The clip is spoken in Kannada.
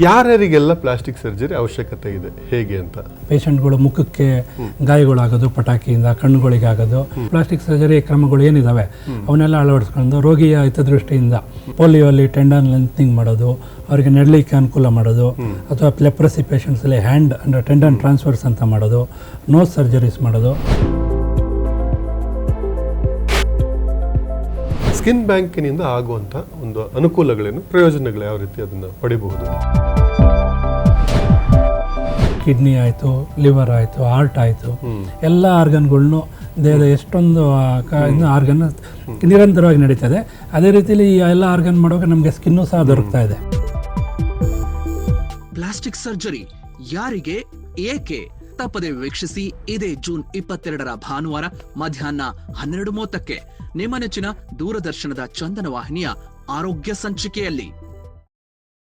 ಯಾರ್ಯಾರಿಗೆಲ್ಲ ಪ್ಲಾಸ್ಟಿಕ್ ಸರ್ಜರಿ ಅವಶ್ಯಕತೆ ಇದೆ ಹೇಗೆ ಅಂತ? ಪೇಷಂಟ್ಗಳು ಮುಖಕ್ಕೆ ಗಾಯಗಳಾಗೋದು ಪಟಾಕಿಯಿಂದ, ಕಣ್ಣುಗಳಿಗೆ ಆಗೋದು, ಪ್ಲಾಸ್ಟಿಕ್ ಸರ್ಜರಿ ಕ್ರಮಗಳು ಏನಿದಾವೆ ಅವನ್ನೆಲ್ಲ ಅಳವಡಿಸ್ಕೊಂಡು ರೋಗಿಯ ಹಿತದೃಷ್ಟಿಯಿಂದ ಪೋಲಿಯೋ ಅಲ್ಲಿ ಟೆಂಡನ್ ಲೆಂತ್ನಿಂಗ್ ಮಾಡೋದು, ಅವರಿಗೆ ನಡಲಿಕ್ಕೆ ಅನುಕೂಲ ಮಾಡೋದು, ಅಥವಾ ಲೆಪ್ರಸಿ ಪೇಷಂಟ್ಸಲ್ಲಿ ಹ್ಯಾಂಡ್ ಅಂದರೆ ಟೆಂಡನ್ ಟ್ರಾನ್ಸ್ಫರ್ಸ್ ಅಂತ ಮಾಡೋದು, ನೋಸ್ ಸರ್ಜರೀಸ್ ಮಾಡೋದು. ಸ್ಕಿನ್ ಬ್ಯಾಂಕಿನಿಂದ ಆಗುವಂಥ ಒಂದು ಅನುಕೂಲಗಳೇನು, ಪ್ರಯೋಜನಗಳು ಯಾವ ರೀತಿ ಅದನ್ನು ಪಡಿಬಹುದು? ಕಿಡ್ನಿ ಆಯಿತು, ಲಿವರ್ ಆಯಿತು, ಹಾರ್ಟ್ ಆಯಿತು, ಎಲ್ಲ ಆರ್ಗನ್ಗಳ್ನು ದೇಹದ ಎಷ್ಟೊಂದು ಆರ್ಗನ್ ನಿರಂತರವಾಗಿ ನಡೀತದೆ. ಅದೇ ರೀತಿಯಲ್ಲಿ ಈ ಎಲ್ಲ ಆರ್ಗನ್ ಮಾಡುವಾಗ ನಮಗೆ ಸ್ಕಿನ್ನು ಸಹ ದೊರಕ್ತಾ ಇದೆ. ಪ್ಲಾಸ್ಟಿಕ್ ಸರ್ಜರಿ ಯಾರಿಗೆ, ಏಕೆ? ತಪ್ಪದೆ ವೀಕ್ಷಿಸಿ. ಇದೇ ಜೂನ್ 22ರ ಭಾನುವಾರ ಮಧ್ಯಾಹ್ನ 12:30ಕ್ಕೆ ನಿಮ್ಮ ನೆಚ್ಚಿನ ದೂರದರ್ಶನದ ಚಂದನ ವಾಹಿನಿಯ ಆರೋಗ್ಯ ಸಂಚಿಕೆಯಲ್ಲಿ.